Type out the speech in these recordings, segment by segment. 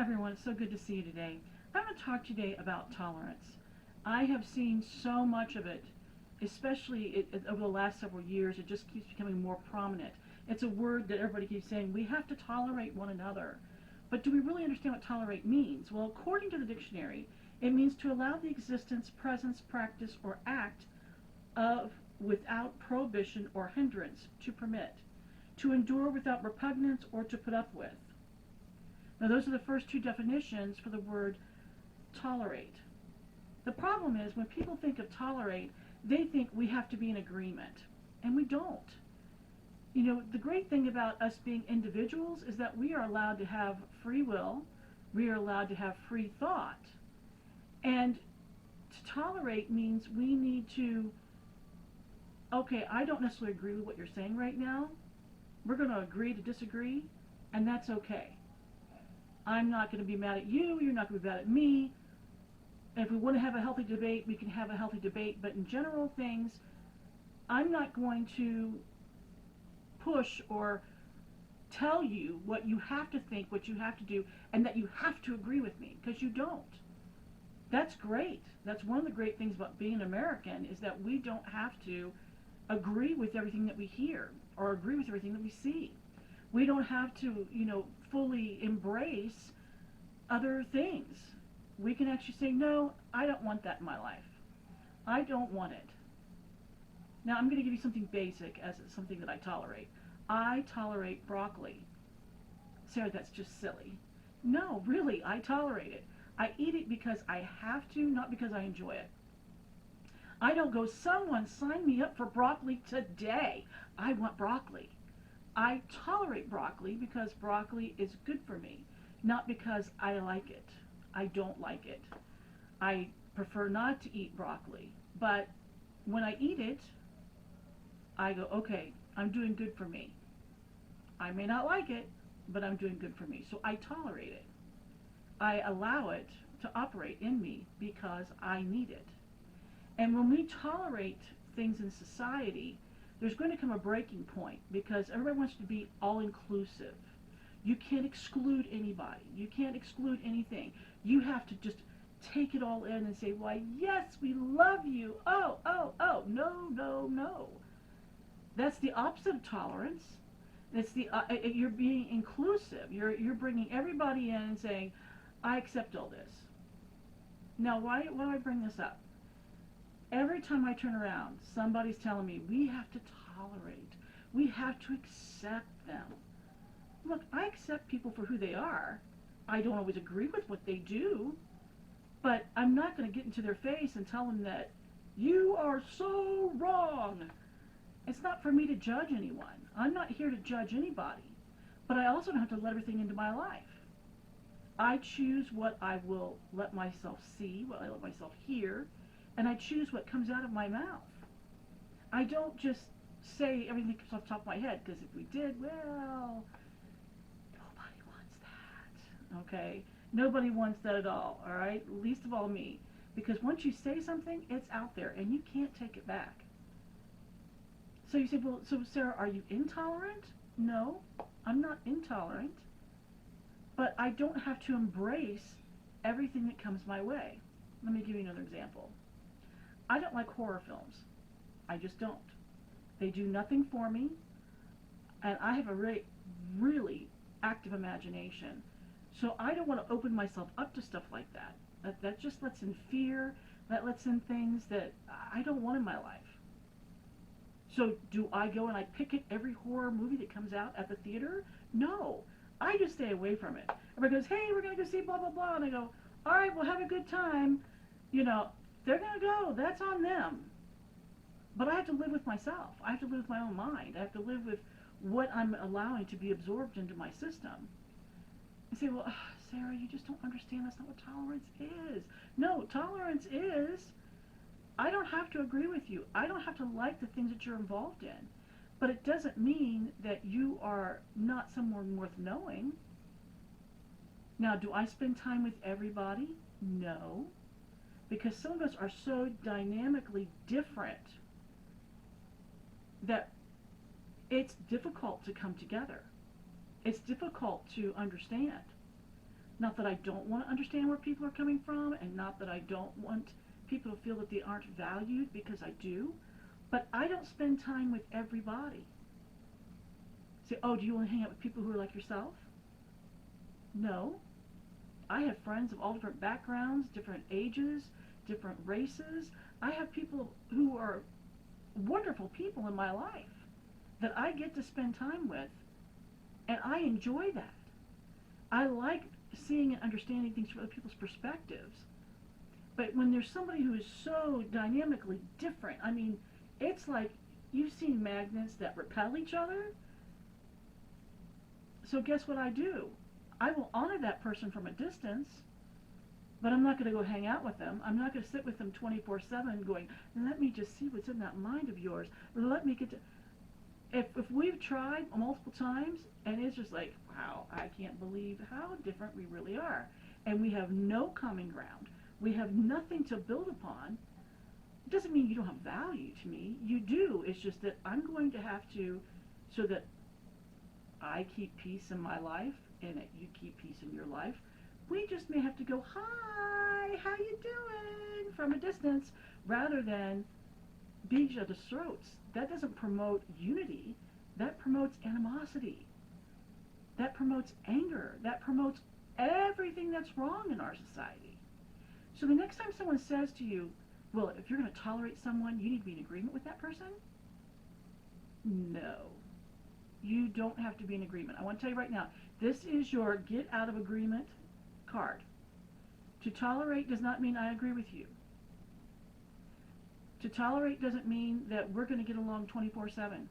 everyone, it's so good to see you today. I'm going to talk today about tolerance. I have seen so much of it, especially over the last several years. It just keeps becoming more prominent. It's a word that everybody keeps saying, we have to tolerate one another. But do we really understand what tolerate means? Well, according to the dictionary, it means to allow the existence, presence, practice, or act of without prohibition or hindrance, to permit, to endure without repugnance, or to put up with. Now, those are the first two definitions for the word tolerate. The problem is when people think of tolerate, they think we have to be in agreement, and we don't. You know, the great thing about us being individuals is that we are allowed to have free will, we are allowed to have free thought, and to tolerate means we need to, okay, I don't necessarily agree with what you're saying right now, we're going to agree to disagree, and that's okay. I'm not going to be mad at you, you're not going to be mad at me. If we want to have a healthy debate, we can have a healthy debate, but in general things, I'm not going to push or tell you what you have to think, what you have to do, and that you have to agree with me, because you don't. That's great. That's one of the great things about being an American, is that we don't have to agree with everything that we hear or agree with everything that we see. We don't have to, fully embrace other things. We can actually say, no, I don't want that in my life. I don't want it. Now, I'm going to give you something basic as something that I tolerate. I tolerate broccoli. Sarah, that's just silly. No, really, I tolerate it. I eat it because I have to, not because I enjoy it. I don't go, someone sign me up for broccoli today. I want broccoli. I tolerate broccoli because broccoli is good for me, not because I like it. I don't like it. I prefer not to eat broccoli, but when I eat it, I go, okay, I'm doing good for me. I may not like it, but I'm doing good for me. So I tolerate it. I allow it to operate in me because I need it. And when we tolerate things in society, there's going to come a breaking point because everybody wants to be all-inclusive. You can't exclude anybody. You can't exclude anything. You have to just take it all in and say, why, yes, we love you. Oh, oh, oh, no, no, no. That's the opposite of tolerance. It's you're being inclusive. You're bringing everybody in and saying, I accept all this. Now, why do I bring this up? Every time I turn around, somebody's telling me, we have to tolerate. We have to accept them. Look, I accept people for who they are. I don't always agree with what they do, but I'm not going to get into their face and tell them that you are so wrong. It's not for me to judge anyone. I'm not here to judge anybody, but I also don't have to let everything into my life. I choose what I will let myself see, what I let myself hear, and I choose what comes out of my mouth. I don't just say everything that comes off the top of my head, because if we did, well, nobody wants that, okay? Nobody wants that at all right? Least of all me. Because once you say something, it's out there, and you can't take it back. So you say, well, so Sarah, are you intolerant? No, I'm not intolerant, but I don't have to embrace everything that comes my way. Let me give you another example. I don't like horror films. I just don't. They do nothing for me, and I have a really, really active imagination. So I don't want to open myself up to stuff like that. That just lets in fear, that lets in things that I don't want in my life. So do I go and I picket every horror movie that comes out at the theater? No. I just stay away from it. Everybody goes, hey, we're going to go see blah, blah, blah. And I go, all right, we'll have a good time. They're going to go. That's on them. But I have to live with myself. I have to live with my own mind. I have to live with what I'm allowing to be absorbed into my system. You say, well, Sarah, you just don't understand. That's not what tolerance is. No, tolerance is, I don't have to agree with you. I don't have to like the things that you're involved in. But it doesn't mean that you are not someone worth knowing. Now, do I spend time with everybody? No. Because some of us are so dynamically different that it's difficult to come together. It's difficult to understand. Not that I don't want to understand where people are coming from, and not that I don't want people to feel that they aren't valued, because I do. But I don't spend time with everybody. Say, oh, do you want to hang out with people who are like yourself? No. I have friends of all different backgrounds, different ages, different races. I have people who are wonderful people in my life that I get to spend time with, and I enjoy that. I like seeing and understanding things from other people's perspectives. But when there's somebody who is so dynamically different, I mean, it's like you've seen magnets that repel each other. So guess what I do? I will honor that person from a distance, but I'm not going to go hang out with them. I'm not going to sit with them 24/7 going, let me just see what's in that mind of yours. Let me get to. If we've tried multiple times and it's just like, wow, I can't believe how different we really are. And we have no common ground. We have nothing to build upon. It doesn't mean you don't have value to me. You do. It's just that I'm going to have to, so that I keep peace in my life and that you keep peace in your life. We just may have to go, hi, how you doing, from a distance, rather than be each other's throats. That doesn't promote unity. That promotes animosity. That promotes anger. That promotes everything that's wrong in our society. So the next time someone says to you, well, if you're going to tolerate someone, you need to be in agreement with that person. No. You don't have to be in agreement. I want to tell you right now, this is your get out of agreement card. To tolerate does not mean I agree with you. To tolerate doesn't mean that we're going to get along 24/7.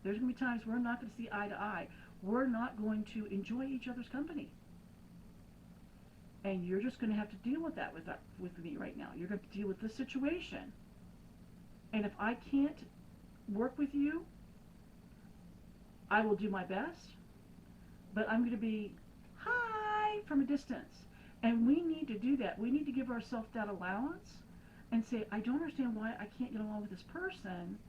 There's going to be times we're not going to see eye to eye. We're not going to enjoy each other's company. And you're just going to have to deal with that with me right now. You're going to deal with this situation. And if I can't work with you, I will do my best. But I'm going to be, hi, from a distance. And we need to do that. We need to give ourselves that allowance and say, I don't understand why I can't get along with this person.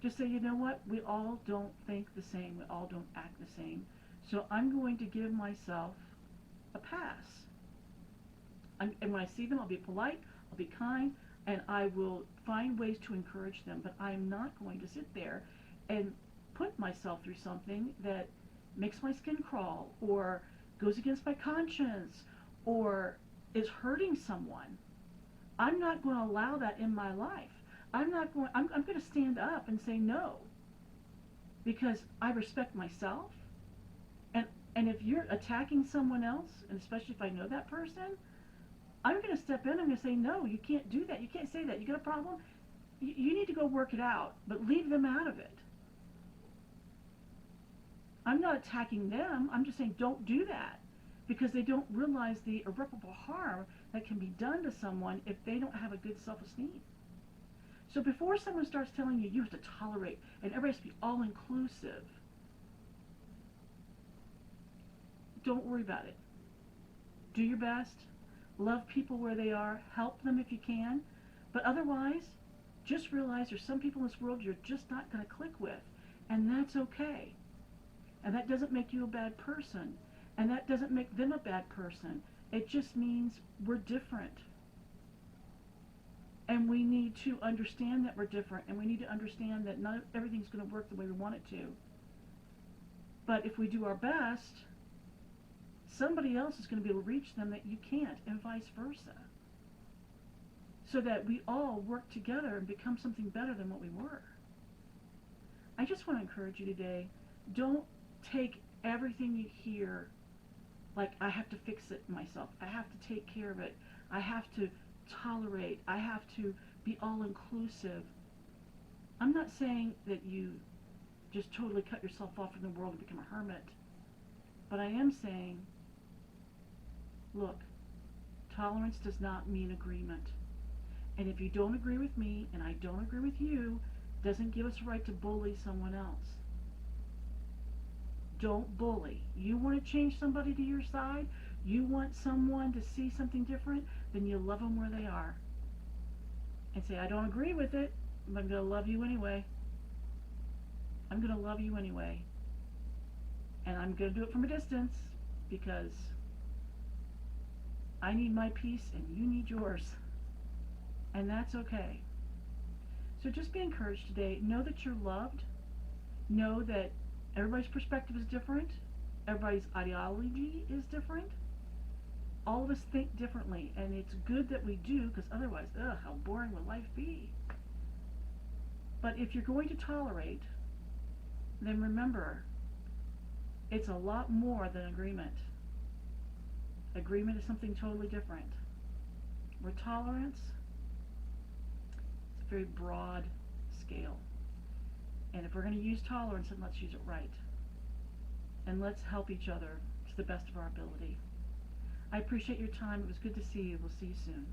Just say, you know what, we all don't think the same. We all don't act the same. So I'm going to give myself a pass. And when I see them, I'll be polite, I'll be kind, and I will find ways to encourage them. But I'm not going to sit there and put myself through something that makes my skin crawl or goes against my conscience or is hurting someone. I'm not going to allow that in my life. I'm going to stand up and say no, because I respect myself. And if you're attacking someone else, and especially if I know that person, I'm going to step in. I'm going to say, no, you can't do that. You can't say that. You got a problem? You need to go work it out, but leave them out of it. I'm not attacking them. I'm just saying don't do that, because they don't realize the irreparable harm that can be done to someone if they don't have a good self-esteem. So before someone starts telling you you have to tolerate and everybody has to be all-inclusive, don't worry about it. Do your best. Love people where they are. Help them if you can. But otherwise, just realize there's some people in this world you're just not going to click with. And that's okay. And that doesn't make you a bad person. And that doesn't make them a bad person. It just means we're different. And we need to understand that we're different. And we need to understand that not everything's going to work the way we want it to. But if we do our best, somebody else is going to be able to reach them that you can't, and vice versa. So that we all work together and become something better than what we were. I just want to encourage you today, don't take everything you hear like I have to fix it myself. I have to take care of it. I have to tolerate. I have to be all-inclusive. I'm not saying that you just totally cut yourself off from the world and become a hermit. But I am saying, look, tolerance does not mean agreement. And if you don't agree with me and I don't agree with you, doesn't give us a right to bully someone else. Don't bully. You want to change somebody to your side? You want someone to see something different? Then you love them where they are. And say, I don't agree with it, but I'm going to love you anyway. I'm going to love you anyway. And I'm going to do it from a distance, because I need my peace and you need yours. And that's okay. So just be encouraged today. Know that you're loved. Know that everybody's perspective is different. Everybody's ideology is different. All of us think differently, and it's good that we do, because otherwise, how boring would life be? But if you're going to tolerate, then remember, it's a lot more than agreement. Agreement is something totally different. Where tolerance, it's a very broad scale. And if we're going to use tolerance, then let's use it right. And let's help each other to the best of our ability. I appreciate your time. It was good to see you. We'll see you soon.